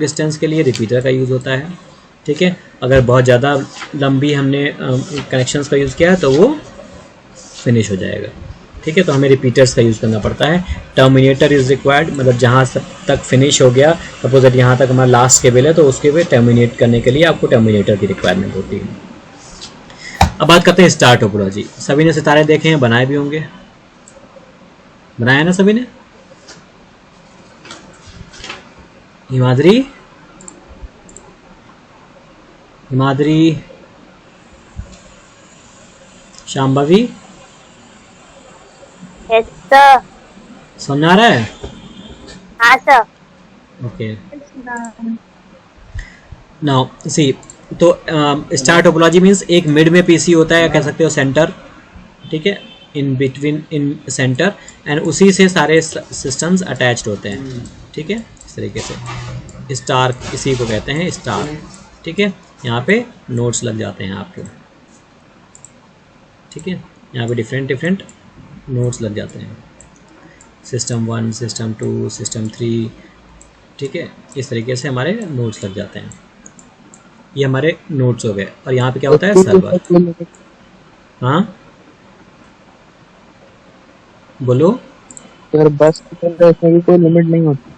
distance के लिए रिपीटर का यूज़ होता है। ठीक है, अगर बहुत ज़्यादा लंबी हमने कनेक्शंस का यूज़ किया है तो वो फिनिश हो जाएगा। ठीक है, तो हमें रिपीटर्स का यूज़ करना पड़ता है। टर्मिनेटर इज़ रिक्वायर्ड, मतलब जहाँ तक फिनिश हो गया, सपोज दैट यहाँ तक हमारा लास्ट केबल है तो उसके पे टर्मिनेट करने के लिए आपको टर्मिनेटर की रिक्वायरमेंट होती है। अब बात करते हैं स्टार टोपोलॉजी। सभी ने सितारे देखे हैं, बनाए भी होंगे, बनाया ना सभी ने? Himadri, Shambhavi, yes sir. समझ आ रहा है? हाँ सर। ओके, नाउ सी, तो स्टार टोपोलॉजी मीन्स एक मिड में पीसी होता है, कह सकते हो सेंटर। ठीक है, in between in centre, and उसी से सारे सिस्टम्स अटैच्ड होते हैं। ठीक है, इस तरीके से स्टार इसी को कहते हैं स्टार। ठीक है, यहाँ पे नोड्स लग जाते हैं आपके। ठीक है, यहाँ पे डिफरेंट नोड्स लग जाते हैं, सिस्टम 1, सिस्टम 2, सिस्टम 3। ठीक है, इस तरीके से हमारे नोड्स लग जाते हैं। ये हमारे नोड्स हो गए, और यहाँ पे क्या होता है, सर्वर। हाँ बोलो। अगर बस के अंदर इसमें भी कोई लिमिट नहीं होती?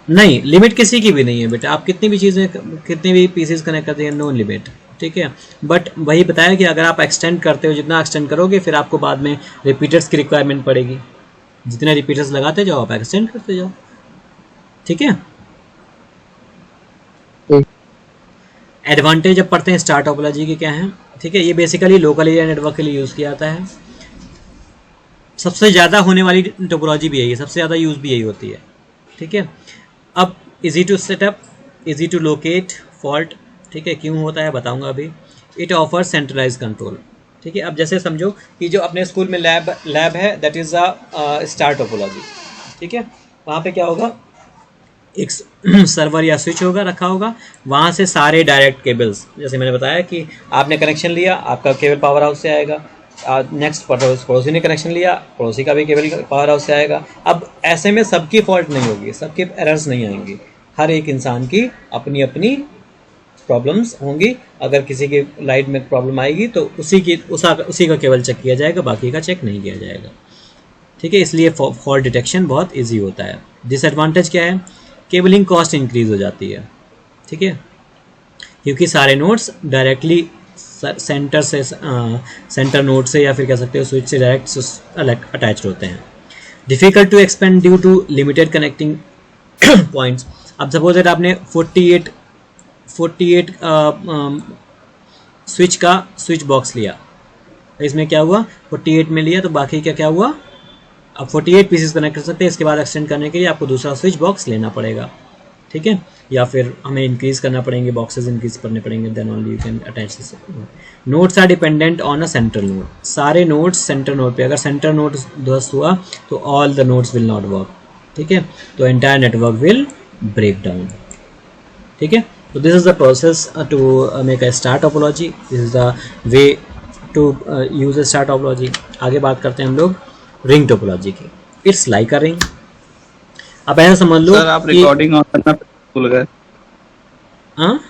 नहीं, लिमिट किसी की भी नहीं है बेटा, आप कितनी भी चीज़ें, कितनी भी पीसेस कनेक्ट करते हैं, नो लिमिट। ठीक है। बट वही बताया कि अगर आप एक्सटेंड करते हो, जितना एक्सटेंड करोगे फिर आपको बाद में रिपीटर्स की रिक्वायरमेंट पड़ेगी। जितने रिपीटर्स लगाते जाओ आप एक्सटेंड करते जाओ, ठीक है। एडवांटेज अब पढ़ते हैं स्टार टोपोलॉजी के क्या है, ठीक है। ये बेसिकली लोकल एरिया नेटवर्क के लिए यूज़ किया जाता है। सबसे ज़्यादा होने वाली टोपोलॉजी भी यही है, सबसे ज़्यादा यूज़ भी यही होती है, ठीक है। अब easy to set up, easy to locate fault, ठीक है। क्यों होता है बताऊंगा अभी। इट ऑफर सेंट्रलाइज कंट्रोल, ठीक है। अब जैसे समझो कि जो अपने स्कूल में लैब है, that is a star topology, ठीक है। वहाँ पे क्या होगा, एक सर्वर या स्विच होगा, रखा होगा, वहाँ से सारे डायरेक्ट केबल्स, जैसे मैंने बताया कि आपने कनेक्शन लिया, आपका केबल पावर हाउस से आएगा, नेक्स्ट पड़ोसी ने कनेक्शन लिया, पड़ोसी का भी केबल पावर हाउस से आएगा। अब ऐसे में सबकी फॉल्ट नहीं होगी, सबके एरर्स नहीं आएंगी, हर एक इंसान की अपनी अपनी प्रॉब्लम्स होंगी। अगर किसी की लाइट में प्रॉब्लम आएगी तो उसी का केबल चेक किया जाएगा, बाकी का चेक नहीं किया जाएगा, ठीक है। इसलिए फॉल्ट डिटेक्शन बहुत ईजी होता है। डिसएडवांटेज क्या है, केबलिंग कॉस्ट इंक्रीज हो जाती है, ठीक है, क्योंकि सारे नोड्स डायरेक्टली सेंटर नोड से या फिर कह सकते हो स्विच से डायरेक्ट अटैच होते हैं। Difficult to expand due to limited connecting points. अब सपोज दैट आपने 48 स्विच बॉक्स लिया, इसमें क्या हुआ 48 में लिया, तो बाकी क्या हुआ, अब 48 पीसेस कनेक्ट कर सकते हैं। इसके बाद एक्सटेंड करने के लिए आपको दूसरा स्विच बॉक्स लेना पड़ेगा, ठीक है, या फिर हमें इंक्रीज करना पड़ेंगे, बॉक्सेस इंक्रीज करने पड़ेंगे, then only you can attach this. Nodes are dependent on a central node. सारे नोड्स सेंटर नोड पे, अगर सेंटर नोड ध्वस्त हुआ तो all the nodes will not work, ठीक है, तो entire network will break down, ठीक है। तो this is the process to make a star topology, this is the way to use a star topology. आगे बात करते हैं हम लोग रिंग टोपोलॉजी की। It's like a ring. अब ऐसा समझ लो सर आप रिकॉर्डिंग ऑन करना भूल गए। हाँ,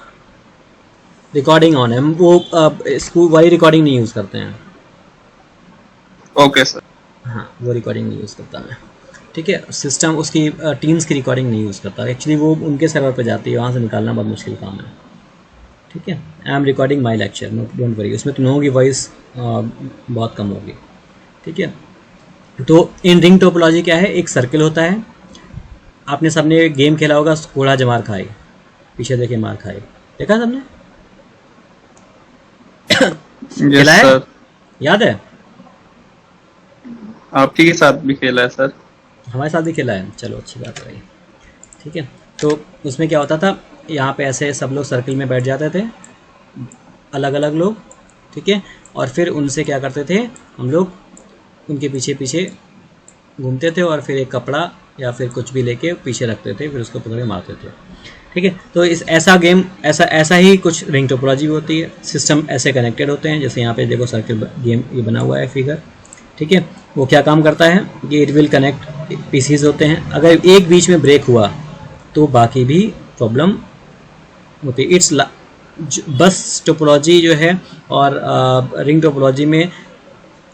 रिकॉर्डिंग ऑन है, वो स्कूल वाली रिकॉर्डिंग नहीं यूज़ करते हैं। Okay sir. हाँ, वो रिकॉर्डिंग नहीं यूज़ करता है, ठीक है। सिस्टम उसकी टीम्स की रिकॉर्डिंग नहीं यूज़ करता, एक्चुअली वो उनके सर्वर पे जाती है, वहाँ से निकालना बहुत मुश्किल काम है, ठीक है। I am recording my lecture, no don't worry, उसमें तुम लोगों की वॉइस बहुत कम होगी, ठीक है। तो इन रिंग टोपोलॉजी क्या है, एक सर्किल होता है। आपने सबने गेम खेला होगा, घोड़ा जमार खाए, पीछे देखे मार खाए, देखा सबने? खेला है, सर याद है? आपके के साथ भी खेला है सर। हमारे साथ भी खेला है, चलो अच्छी बात रही, ठीक है। तो उसमें क्या होता था, यहाँ पे ऐसे सब लोग सर्किल में बैठ जाते थे, अलग अलग लोग, ठीक है, और फिर उनसे क्या करते थे हम लोग, उनके पीछे पीछे घूमते थे और फिर एक कपड़ा या फिर कुछ भी लेके पीछे रखते थे, फिर उसको पकड़ के मारते थे, ठीक है। तो इस ऐसा गेम ऐसा ही कुछ रिंग टोपोलॉजी होती है। सिस्टम ऐसे कनेक्टेड होते हैं, जैसे यहाँ पे देखो सर्किल गेम ये बना हुआ है फिगर, ठीक है। वो क्या काम करता है कि इट विल कनेक्ट पीसीज होते हैं, अगर एक बीच में ब्रेक हुआ तो बाकी भी प्रॉब्लम होती है। इट्स बस टोपोलॉजी जो है और रिंग टोपोलॉजी में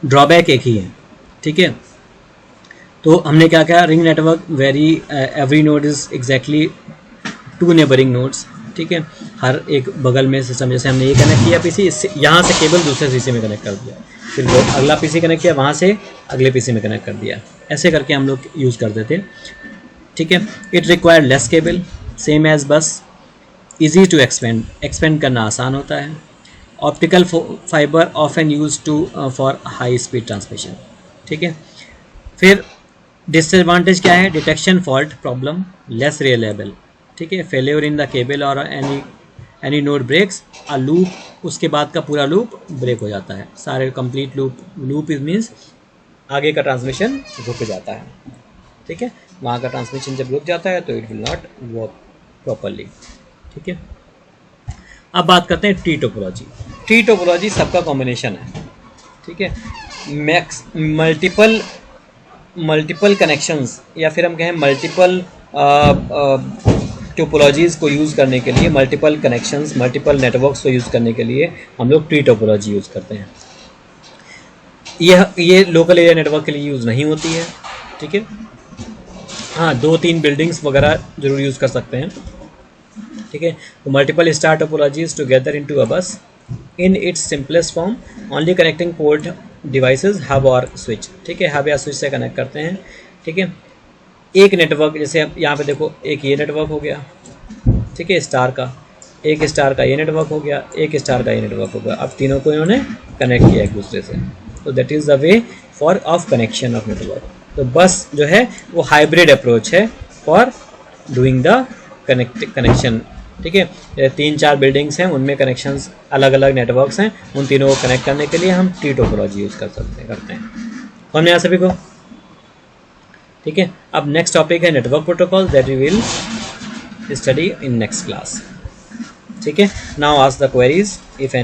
ड्रॉबैक एक ही है, ठीक है। तो हमने क्या किया, ring network very every node is exactly 2 neighbouring nodes, ठीक है। हर एक बगल में सिस्टम, जैसे हमने ये कनेक्ट किया पीसी, इससे यहाँ से केबल दूसरे पीसी में कनेक्ट कर दिया, फिर वो अगला पीसी कनेक्ट किया, वहाँ से अगले पीसी में कनेक्ट कर दिया, ऐसे करके हम लोग यूज़ करते थे, ठीक है। It require less cable, same as bus, easy to expand करना आसान होता है। Optical fibre often use to for high speed transmission, ठीक है। फिर डिसएडवांटेज क्या है, detection fault problem, less reliable, ठीक है। फेलियर इन द केबल और any node breaks a loop, उसके बाद का पूरा लूप ब्रेक हो जाता है, सारे कंप्लीट लूप इज मीन्स आगे का ट्रांसमिशन रुक जाता है, ठीक है। वहाँ का ट्रांसमिशन जब रुक जाता है तो it will not work properly, ठीक है। अब बात करते हैं ट्री टोपोलॉजी। ट्री टोपोलॉजी सबका कॉम्बिनेशन है, ठीक है। मल्टीपल कनेक्शंस या फिर हम कहें मल्टीपल टोपोलॉजीज़ को यूज़ करने के लिए, मल्टीपल कनेक्शंस, मल्टीपल नेटवर्क्स को यूज़ करने के लिए हम लोग ट्री टोपोलॉजी यूज़ करते हैं। ये लोकल एरिया नेटवर्क के लिए यूज़ नहीं होती है, ठीक है। हाँ, 2-3 बिल्डिंग्स वगैरह जरूर यूज़ कर सकते हैं, ठीक है। तो multiple star topologies together into a bus in its simplest form only connecting port devices hub और स्विच, ठीक है, हब या स्विच से कनेक्ट करते हैं, ठीक है। एक नेटवर्क, जैसे अब यहाँ पे देखो, एक ये नेटवर्क हो गया, ठीक है, स्टार का, एक स्टार का ये नेटवर्क हो गया, एक स्टार का ये नेटवर्क हो गया, अब तीनों को इन्होंने कनेक्ट किया एक दूसरे से, तो that is the way for of connection of network. तो बस जो है वो हाइब्रिड अप्रोच है फॉर डूइंग द कनेक्शन, ठीक है। 3-4 बिल्डिंग्स हैं, उनमें कनेक्शंस अलग अलग नेटवर्क्स हैं, उन तीनों को कनेक्ट करने के लिए हम ट्री टोपोलॉजी यूज़ करते हैं। समझ में आया सभी को? ठीक है। अब नेक्स्ट टॉपिक है network protocol, that we will study in next class, ठीक है। Now ask the queries, if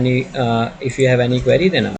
you have any query then